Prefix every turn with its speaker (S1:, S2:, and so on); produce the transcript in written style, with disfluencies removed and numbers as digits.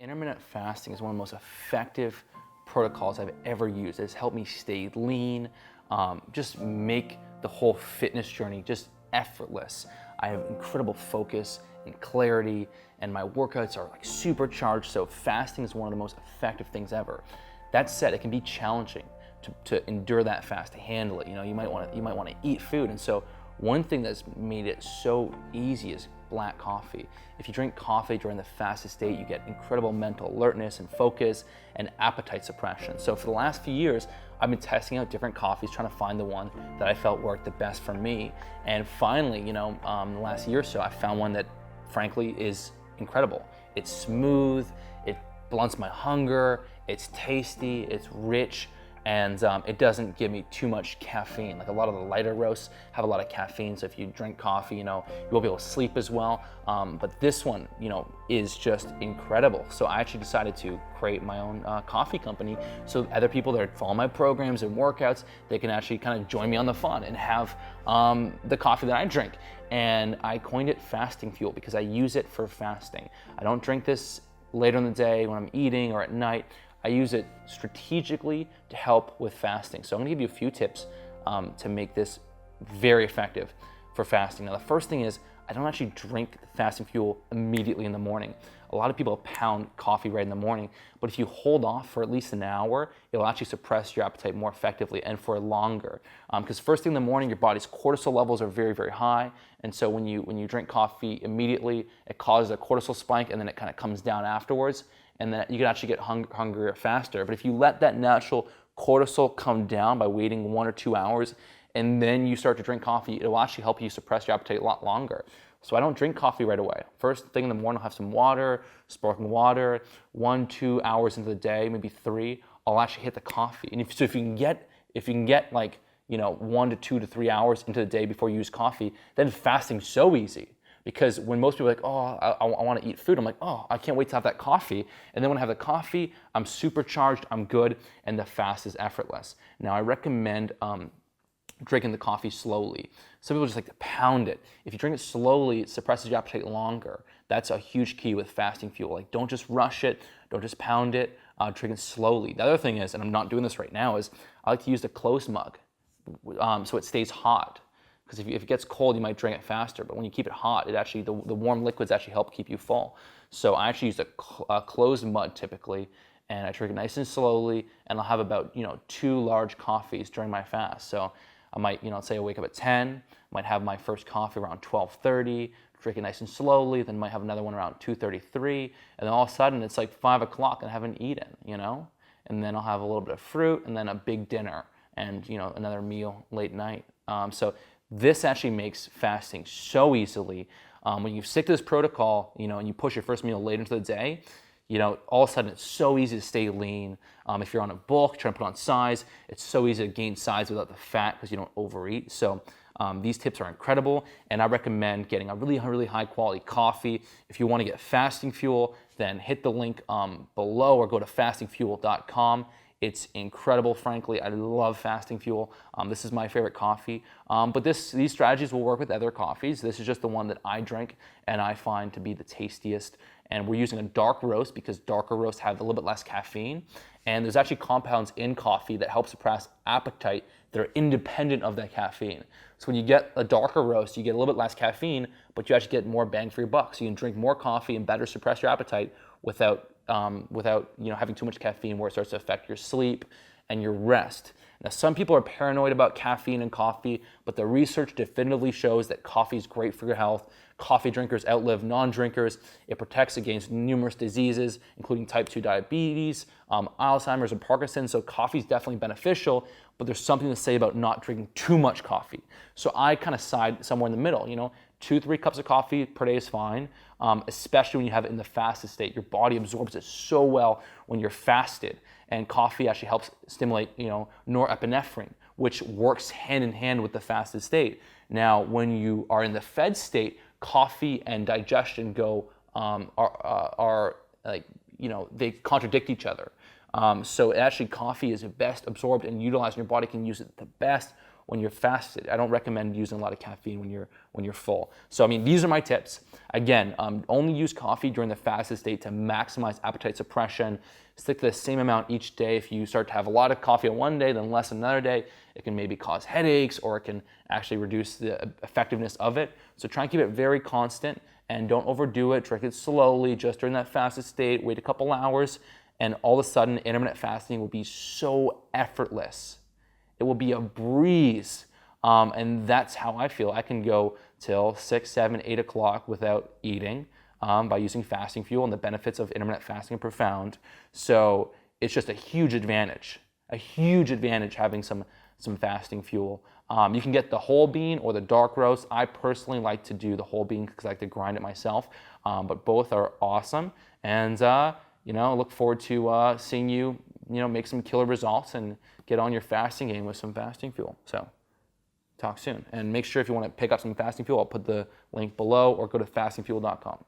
S1: Intermittent fasting is one of the most effective protocols I've ever used. It's helped me stay lean, just make the whole fitness journey just effortless. I have incredible focus and clarity, and my workouts are like supercharged, so fasting is one of the most effective things ever. That said, it can be challenging to endure that fast, to handle it. You know, you might want to eat food, and so one thing that's made it so easy is black coffee. If you drink coffee during the fasted state, you get incredible mental alertness and focus and appetite suppression. So for the last few years, I've been testing out different coffees, trying to find the one that I felt worked the best for me. And finally, the last year or so, I found one that frankly is incredible. It's smooth, it blunts my hunger, it's tasty, it's rich, and it doesn't give me too much caffeine. Like a lot of the lighter roasts have a lot of caffeine, so if you drink coffee, you won't be able to sleep as well. But this one, is just incredible. So I actually decided to create my own coffee company, so other people that follow my programs and workouts, they can actually kind of join me on the fun and have the coffee that I drink. And I coined it Fasting Fuel because I use it for fasting. I don't drink this later in the day when I'm eating or at night. I use it strategically to help with fasting. So I'm gonna give you a few tips to make this very effective for fasting. Now, the first thing is I don't actually drink Fasting Fuel immediately in the morning. A lot of people pound coffee right in the morning, but if you hold off for at least an hour, it'll actually suppress your appetite more effectively and for longer. Because first thing in the morning, your body's cortisol levels are very, very high. And so when you drink coffee immediately, it causes a cortisol spike and then it kind of comes down afterwards. And then you can actually get hungrier faster. But if you let that natural cortisol come down by waiting 1 or 2 hours, and then you start to drink coffee, it will actually help you suppress your appetite a lot longer. So I don't drink coffee right away. First thing in the morning, I'll have some water, sparkling water. 1-2 hours into the day, maybe 3, I'll actually hit the coffee. And if you can get like 1 to 2 to 3 hours into the day before you use coffee, then fasting's so easy. Because when most people are like, oh, I want to eat food, I'm like, oh, I can't wait to have that coffee. And then when I have the coffee, I'm supercharged, I'm good, and the fast is effortless. Now, I recommend drinking the coffee slowly. Some people just like to pound it. If you drink it slowly, it suppresses your appetite longer. That's a huge key with Fasting Fuel. Like, don't just rush it, don't just pound it, drink it slowly. The other thing is, and I'm not doing this right now, is I like to use the closed mug so it stays hot. Because if it gets cold, you might drink it faster. But when you keep it hot, the warm liquids actually help keep you full. So I actually use a closed mug typically, and I drink it nice and slowly, and I'll have about 2 large coffees during my fast. So I might, let's say I wake up at 10, might have my first coffee around 12:30, drink it nice and slowly, then might have another one around 2:33, and then all of a sudden it's like 5 o'clock and I haven't eaten, and then I'll have a little bit of fruit and then a big dinner and another meal late night. So this actually makes fasting so easily. When you stick to this protocol, and you push your first meal late into the day, all of a sudden it's so easy to stay lean. If you're on a bulk, trying to put on size, it's so easy to gain size without the fat because you don't overeat. So these tips are incredible, and I recommend getting a really, really high quality coffee. If you want to get Fasting Fuel, then hit the link below or go to fastingfuel.com. It's incredible, frankly. I love Fasting Fuel. This is my favorite coffee. But these strategies will work with other coffees. This is just the one that I drink and I find to be the tastiest. And we're using a dark roast because darker roasts have a little bit less caffeine. And there's actually compounds in coffee that help suppress appetite that are independent of that caffeine. So when you get a darker roast, you get a little bit less caffeine, but you actually get more bang for your buck. So you can drink more coffee and better suppress your appetite without having too much caffeine where it starts to affect your sleep and your rest. Now, some people are paranoid about caffeine and coffee, but the research definitively shows that coffee is great for your health. Coffee drinkers outlive non-drinkers. It protects against numerous diseases, including type 2 diabetes, Alzheimer's, and Parkinson's. So coffee is definitely beneficial, but there's something to say about not drinking too much coffee. So I kind of side somewhere in the middle. 2-3 cups of coffee per day is fine, especially when you have it in the fasted state. Your body absorbs it so well when you're fasted, and coffee actually helps stimulate, norepinephrine, which works hand in hand with the fasted state. Now, when you are in the fed state, coffee and digestion they contradict each other. So actually, coffee is best absorbed and utilized, and your body can use it the best when you're fasted. I don't recommend using a lot of caffeine when you're full. So I mean, these are my tips. Again, only use coffee during the fasted state to maximize appetite suppression. Stick to the same amount each day. If you start to have a lot of coffee on one day, then less another day, it can maybe cause headaches, or it can actually reduce the effectiveness of it. So try and keep it very constant, and don't overdo it. Drink it slowly, just during that fasted state. Wait a couple hours, and all of a sudden, intermittent fasting will be so effortless. It will be a breeze. And that's how I feel. I can go till 6, 7, 8 o'clock without eating by using fasting fuel, and the benefits of intermittent fasting are profound. So it's just a huge advantage having some fasting fuel. You can get the whole bean or the dark roast. I personally like to do the whole bean because I like to grind it myself, but both are awesome. And look forward to seeing you make some killer results and get on your fasting game with some fasting fuel. So talk soon. And make sure if you want to pick up some fasting fuel, I'll put the link below, or go to fastingfuel.com.